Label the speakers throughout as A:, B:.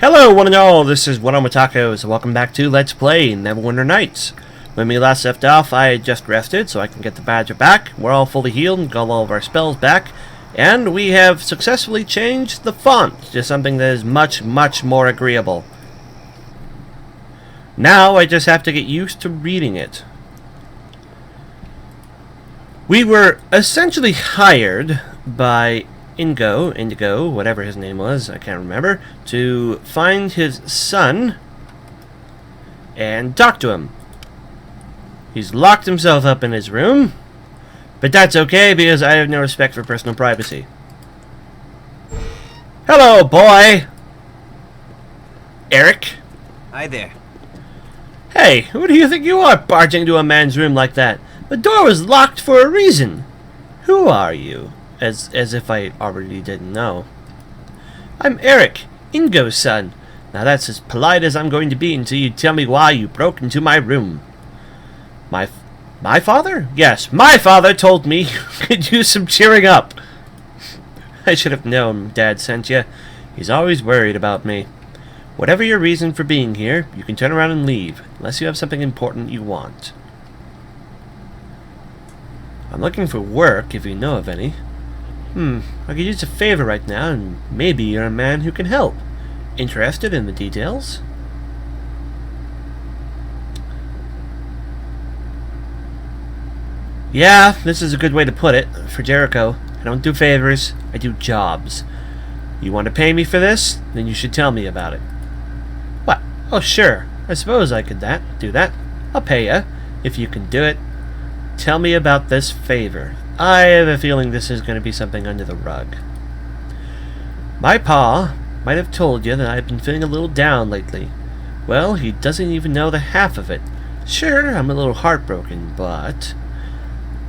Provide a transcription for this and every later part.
A: Hello one and all, this is WellArmedWithTacos, and welcome back to Let's Play Neverwinter Nights. When we last left off, I had just rested so I can get the badger back. We're all fully healed and got all of our spells back. And we have successfully changed the font to something that is much more agreeable. Now I just have to get used to reading it. We were essentially hired by Indigo, whatever his name was, I can't remember, to find his son and talk to him. He's locked himself up in his room, but that's okay because I have no respect for personal privacy. Hello, boy! Eric?
B: Hi there.
A: Hey, who do you think you are barging into a man's room like that? The door was locked for a reason. Who are you? As if I already didn't know. I'm Eric, Indigo's son. Now that's as polite as I'm going to be until you tell me why you broke into my room. My father? Yes, my father told me you could use some cheering up. I should have known Dad sent you. He's always worried about me. Whatever your reason for being here, you can turn around and leave, unless you have something important you want. I'm looking for work, if you know of any. I could use a favor right now, and maybe you're a man who can help. Interested in the details? Yeah, this is a good way to put it. For Jericho, I don't do favors, I do jobs. You want to pay me for this? Then you should tell me about it. What? Oh, sure. I suppose I could do that. I'll pay you, if you can do it. Tell me about this favor. I have a feeling this is going to be something under the rug. My pa might have told you that I've been feeling a little down lately. Well, he doesn't even know the half of it. Sure, I'm a little heartbroken, but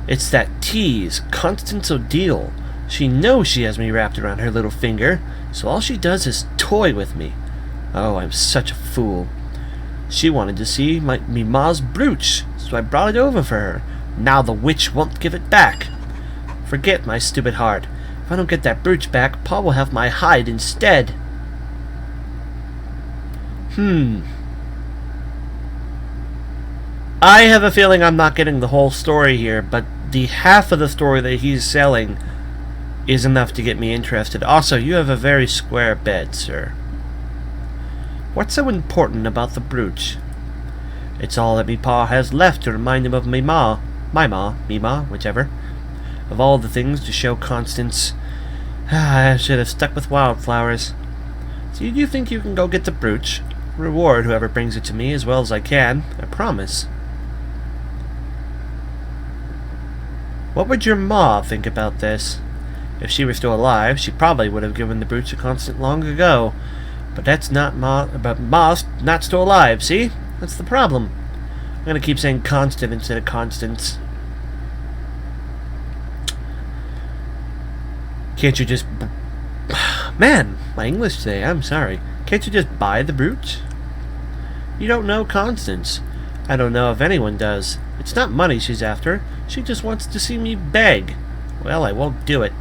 A: it's that tease, Constance O'Deal. She knows she has me wrapped around her little finger, so all she does is toy with me. Oh, I'm such a fool. She wanted to see me ma's brooch, so I brought it over for her. Now the witch won't give it back. Forget my stupid heart. If I don't get that brooch back, Pa will have my hide instead. I have a feeling I'm not getting the whole story here, but the half of the story that he's selling is enough to get me interested. Also, you have a very square bed, sir. What's so important about the brooch? It's all that me pa has left to remind him of me ma, whichever. Of all the things to show Constance. I should have stuck with wildflowers. So do you think you can go get the brooch? Reward whoever brings it to me as well as I can. I promise. What would your ma think about this? If she were still alive, she probably would have given the brooch to Constance long ago. But that's not ma's not still alive, see? That's the problem. I'm gonna keep saying Constant instead of Constance. Can't you just... Man, my English today, I'm sorry. Can't you just buy the brooch? You don't know Constance. I don't know if anyone does. It's not money she's after. She just wants to see me beg. Well, I won't do it.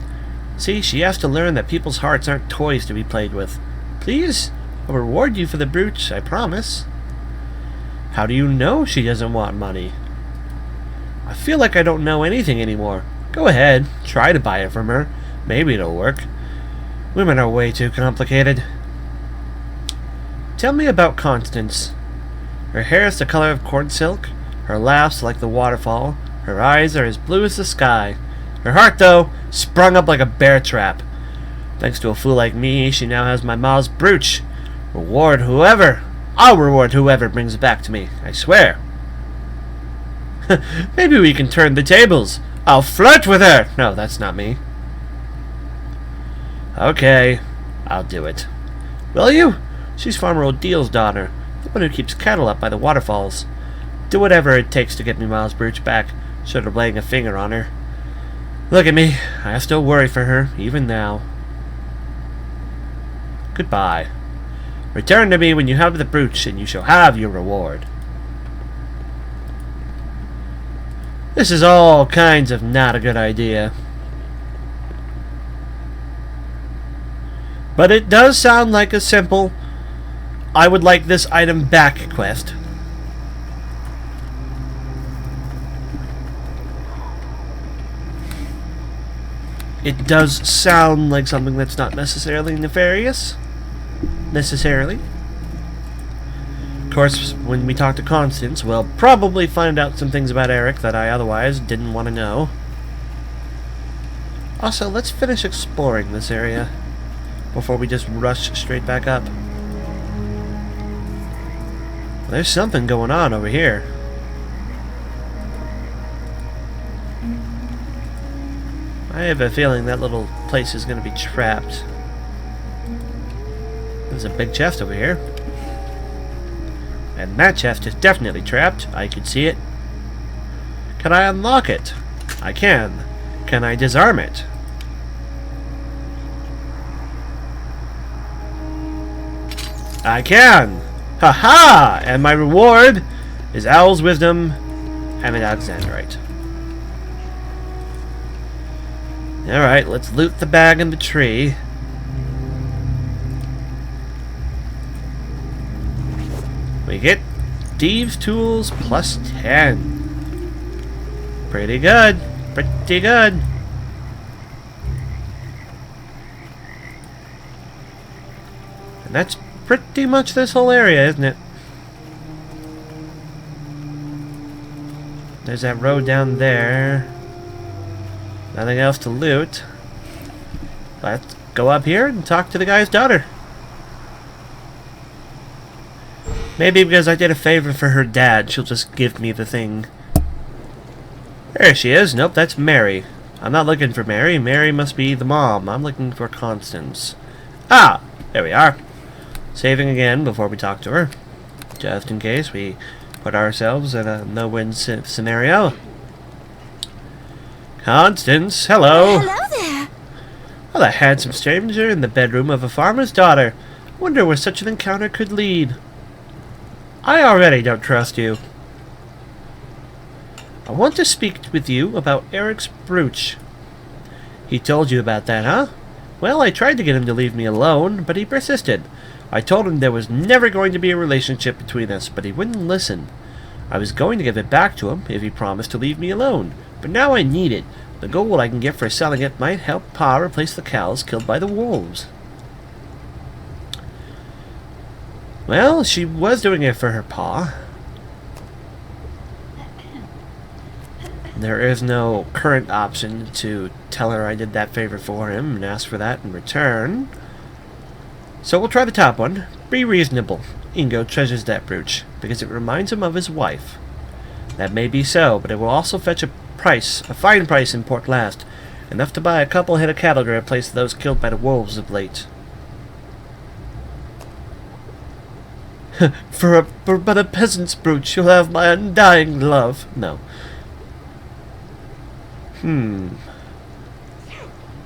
A: See, she has to learn that people's hearts aren't toys to be played with. Please? I'll reward you for the brooch, I promise. How do you know she doesn't want money? I feel like I don't know anything anymore. Go ahead, try to buy it from her. Maybe it'll work. Women are way too complicated. Tell me about Constance. Her hair is the color of corn silk. Her laugh's like the waterfall. Her eyes are as blue as the sky. Her heart, though, sprung up like a bear trap. Thanks to a fool like me, she now has my ma's brooch. I'll reward whoever brings it back to me, I swear. Maybe we can turn the tables. I'll flirt with her. No, that's not me. Okay, I'll do it. Will you? She's Farmer O'Deal's daughter, the one who keeps cattle up by the waterfalls. Do whatever it takes to get me ma's brooch back, short of laying a finger on her. Look at me, I still worry for her, even now. Goodbye. Return to me when you have the brooch, and you shall have your reward. This is all kinds of not a good idea. But it does sound like a simple I would like this item back quest. It does sound like something that's not necessarily nefarious. Necessarily. Of course, when we talk to Constance, we'll probably find out some things about Eric that I otherwise didn't want to know. Also, let's finish exploring this area before we just rush straight back up. There's something going on over here. I have a feeling that little place is going to be trapped. There's a big chest over here. And that chest is definitely trapped. I can see it. Can I unlock it? I can. Can I disarm it? I can! Haha! And my reward is Owl's Wisdom and an Alexandrite. Alright, let's loot the bag in the tree. We get Thieves' Tools plus 10. Pretty good. Pretty good. And that's pretty much this whole area, isn't it? There's that road down there. Nothing else to loot. Let's go up here and talk to the guy's daughter. Maybe because I did a favor for her dad, she'll just give me the thing. There she is. Nope, that's Mary. I'm not looking for Mary. Mary must be the mom. I'm looking for Constance. Ah! There we are. Saving again before we talk to her. Just in case we put ourselves in a no-win scenario. Constance, hello.
B: Hello there.
A: Well, a handsome stranger in the bedroom of a farmer's daughter. Wonder where such an encounter could lead. I already don't trust you. I want to speak with you about Eric's brooch. He told you about that, huh? Well, I tried to get him to leave me alone, but he persisted. I told him there was never going to be a relationship between us, but he wouldn't listen. I was going to give it back to him if he promised to leave me alone, but now I need it. The gold I can get for selling it might help Pa replace the cows killed by the wolves. Well, she was doing it for her Pa. There is no current option to tell her I did that favor for him and ask for that in return. So we'll try the top one. Be reasonable. Ingo treasures that brooch because it reminds him of his wife. That may be so, but it will also fetch a fine price in Port Last, enough to buy a couple head of cattle to replace those killed by the wolves of late. For but a peasant's brooch, you'll have my undying love. No.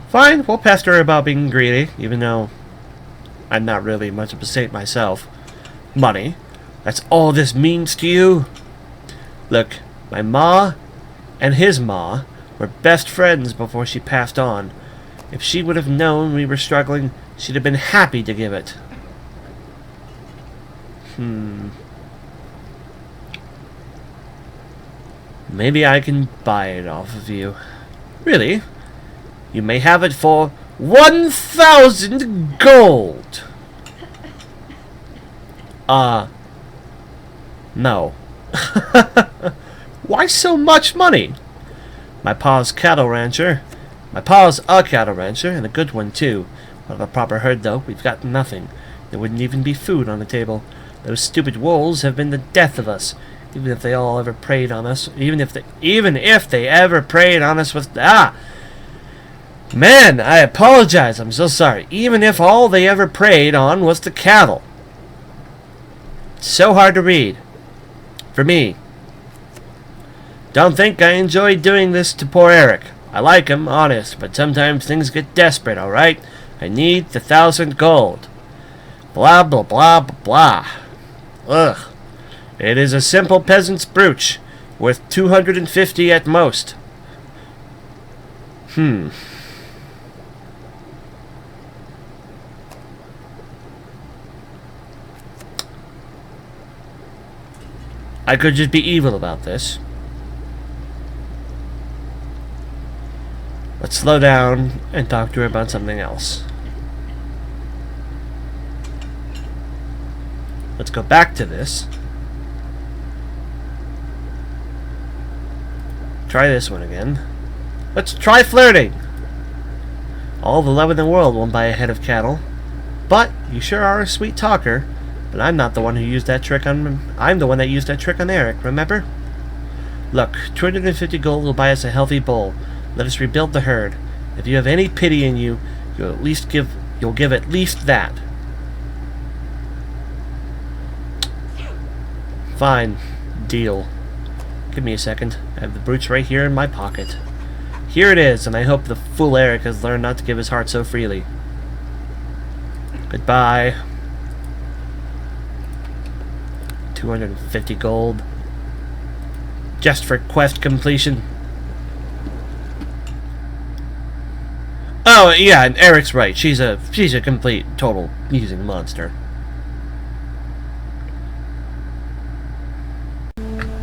A: Fine, we'll pester her about being greedy, even though I'm not really much of a saint myself. Money. That's all this means to you? Look, my ma and his ma were best friends before she passed on. If she would have known we were struggling, she'd have been happy to give it. Maybe I can buy it off of you. Really? You may have it for 1,000 gold. No. Why so much money? My pa's a cattle rancher, and a good one too. Without a proper herd, though, we've got nothing. There wouldn't even be food on the table. Those stupid wolves have been the death of us. Even if they all ever preyed on us, even if they ever preyed on us with man, I apologize. I'm so sorry. Even if all they ever preyed on was the cattle. It's so hard to read. For me. Don't think I enjoy doing this to poor Eric. I like him, honest, but sometimes things get desperate, alright? I need the 1,000 gold. Blah, blah, blah, blah, blah. Ugh. It is a simple peasant's brooch, worth 250 at most. I could just be evil about this. Let's slow down and talk to her about something else. Let's go back to this. Try this one again. Let's try flirting! All the love in the world won't buy a head of cattle. But you sure are a sweet talker. But I'm not the one who used that trick on... I'm the one that used that trick on Eric, remember? Look, 250 gold will buy us a healthy bull. Let us rebuild the herd. If you have any pity in you, you'll give at least that. Fine. Deal. Give me a second. I have the brooch right here in my pocket. Here it is, and I hope the fool Eric has learned not to give his heart so freely. Goodbye. 250 gold. Just for quest completion. Oh, yeah, and Eric's right. She's a complete, total using monster.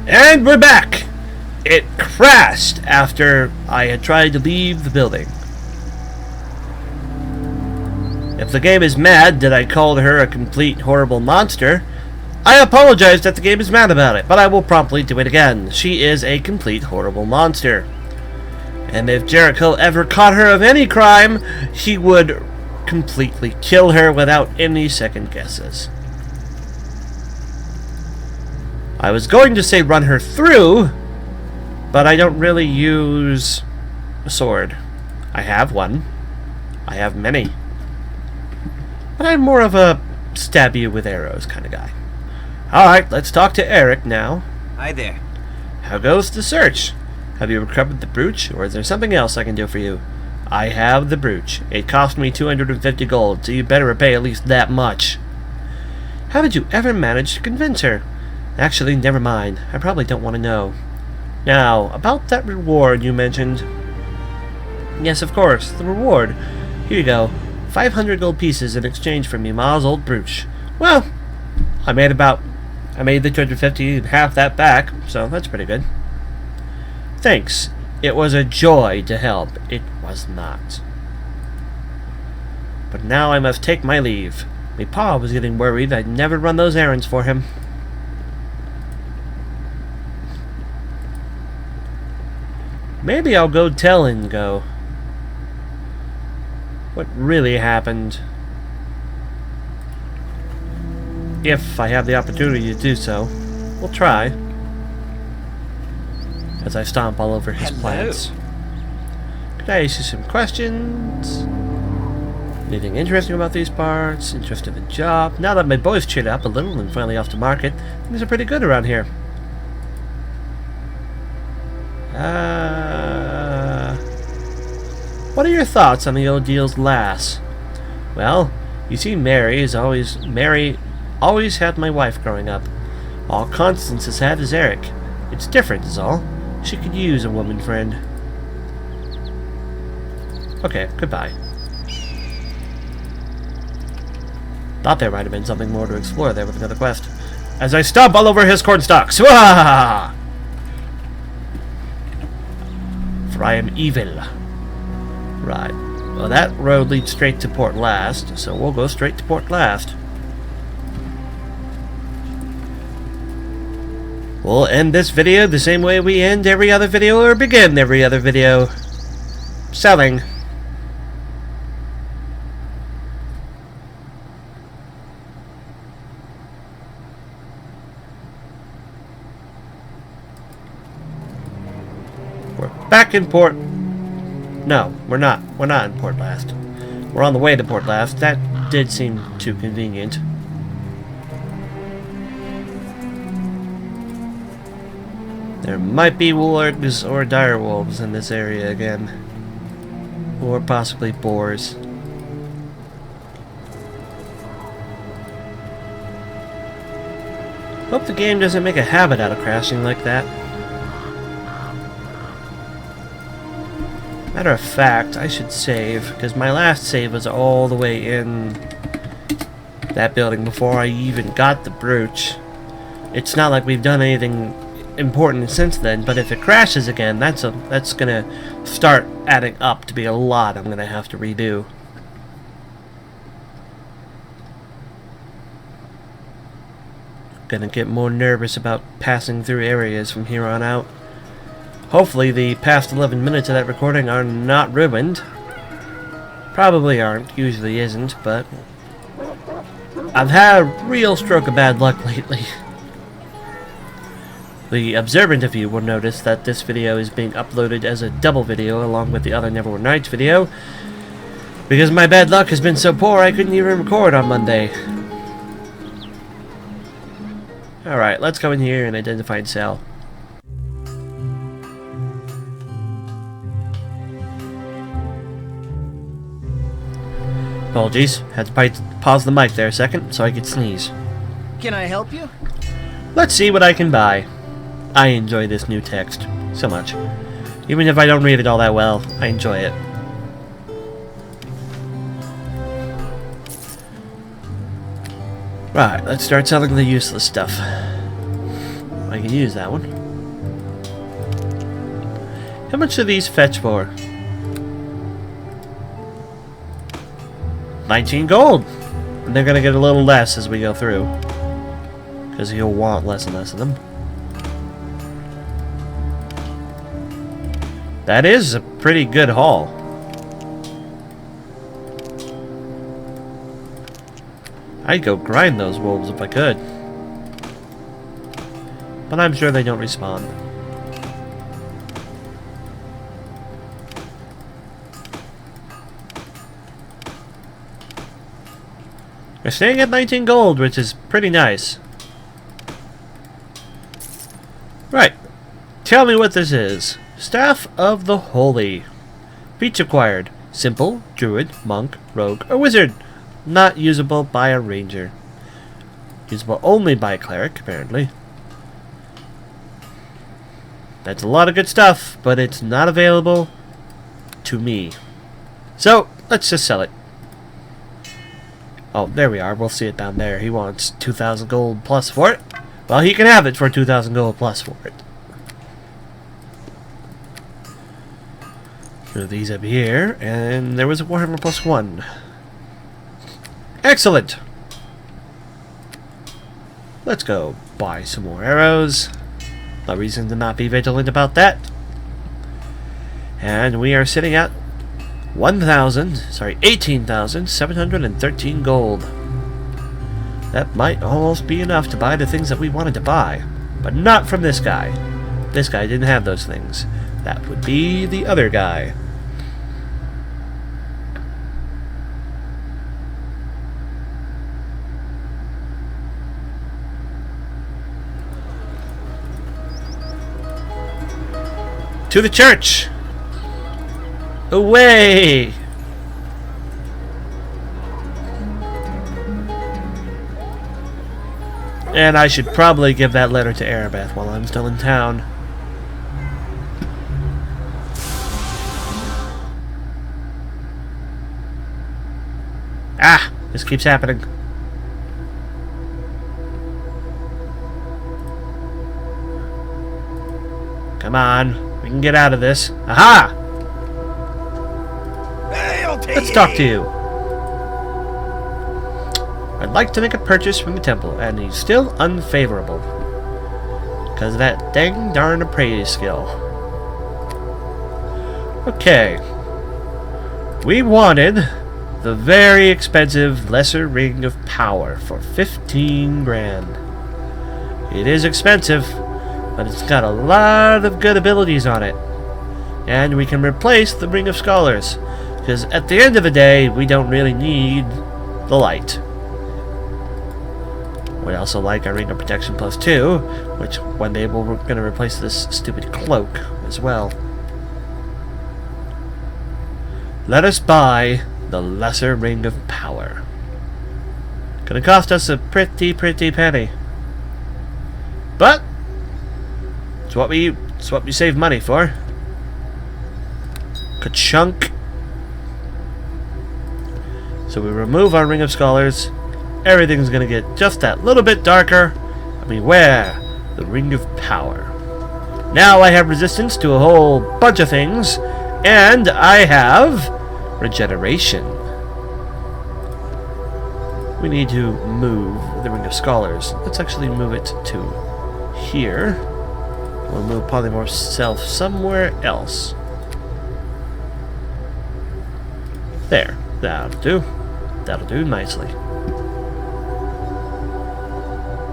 A: And we're back! It crashed after I had tried to leave the building. If the game is mad that I called her a complete horrible monster, I apologize that the game is mad about it, but I will promptly do it again. She is a complete horrible monster. And if Jericho ever caught her of any crime, he would completely kill her without any second guesses. I was going to say run her through, but I don't really use a sword. I have one. I have many. But I'm more of a stab you with arrows kind of guy. Alright, let's talk to Eric now.
B: Hi there.
A: How goes the search? Have you recovered the brooch, or is there something else I can do for you? I have the brooch. It cost me 250 gold, so you better repay at least that much. Haven't you ever managed to convince her? Actually, never mind. I probably don't want to know. Now, about that reward you mentioned. Yes, of course, the reward. Here you go. 500 gold pieces in exchange for Mima's old brooch. Well, I made the 250 and half that back, so that's pretty good. Thanks. It was a joy to help. It was not. But now I must take my leave. Me pa was getting worried I'd never run those errands for him. Maybe I'll go tell Ingo what really happened. If I have the opportunity to do so. We'll try. As I stomp all over his plants. Could I ask you some questions? Anything interesting about these parts? Interested in the job? Now that my boys cheered up a little and finally off the market, things are pretty good around here. What are your thoughts on the old deal's lass? Well, you see, Mary always had my wife growing up. All Constance has had is Eric. It's different is all. She could use a woman friend. Okay, goodbye. Thought there might have been something more to explore there with another quest. As I stomp all over his cornstalks. Wah! For I am evil. Right. Well, that road leads straight to Port Last, so we'll go straight to Port Last. We'll end this video the same way we end every other video or begin every other video. Selling. We're back in Port... No, we're not. We're not in Port Last. We're on the way to Port Last. That did seem too convenient. There might be wargs or direwolves in this area again. Or possibly boars. Hope the game doesn't make a habit out of crashing like that. Matter of fact, I should save, because my last save was all the way in that building before I even got the brooch. It's not like we've done anything important since then, but if it crashes again, that's gonna start adding up to be a lot I'm gonna have to redo. Gonna get more nervous about passing through areas from here on out. Hopefully the past 11 minutes of that recording are not ruined. Probably aren't, usually isn't, but I've had a real stroke of bad luck lately. The observant of you will notice that this video is being uploaded as a double video along with the other Neverwinter Nights video, because my bad luck has been so poor I couldn't even record on Monday. Alright, let's go in here and identify and sell. Apologies, had to pause the mic there a second so I could sneeze.
B: Can I help you?
A: Let's see what I can buy. I enjoy this new text so much. Even if I don't read it all that well, I enjoy it. Right, let's start selling the useless stuff. I can use that one. How much do these fetch for? 19 gold! And they're gonna get a little less as we go through, because he'll want less and less of them. That is a pretty good haul. I'd go grind those wolves if I could. But I'm sure they don't respawn. We're staying at 19 gold, which is pretty nice. Right. Tell me what this is. Staff of the Holy. Feats acquired. Simple, druid, monk, rogue, or wizard. Not usable by a ranger. Usable only by a cleric, apparently. That's a lot of good stuff, but it's not available to me. So, let's just sell it. Oh, there we are. We'll see it down there. He wants 2,000 gold plus for it. Well, he can have it for 2,000 gold plus for it. Move these up here, and there was a Warhammer plus 1. Excellent! Let's go buy some more arrows. No reason to not be vigilant about that. And we are sitting at 18,713 gold. That might almost be enough to buy the things that we wanted to buy. But not from this guy. This guy didn't have those things. That would be the other guy. To the church! Away! And I should probably give that letter to Arabeth while I'm still in town. Ah! This keeps happening. Come on. We can get out of this. Aha! Let's talk to you. I'd like to make a purchase from the temple, and he's still unfavorable. Because of that dang darn appraise skill. Okay. We wanted the very expensive Lesser Ring of Power for 15 grand. It is expensive, but it's got a lot of good abilities on it. And we can replace the Ring of Scholars, because at the end of the day, we don't really need the light. We also like our Ring of Protection plus 2, which one day we're going to replace this stupid cloak as well. Let us buy the Lesser Ring of Power. Gonna cost us a pretty penny. But it's what we save money for. Ka-chunk. So we remove our Ring of Scholars. Everything's gonna get just that little bit darker. Beware the Ring of Power. Now I have resistance to a whole bunch of things, and I have regeneration. We need to move the Ring of Scholars. Let's actually move it to here. We'll move Polymorph's self somewhere else. There. That'll do. That'll do nicely.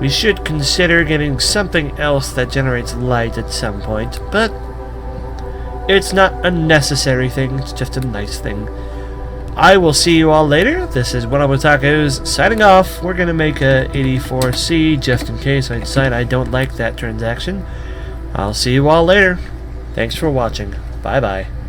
A: We should consider getting something else that generates light at some point, but it's not a necessary thing, it's just a nice thing. I will see you all later. This is WellArmedWithTacos signing off. We're going to make a 84C just in case I decide I don't like that transaction. I'll see you all later. Thanks for watching. Bye-bye.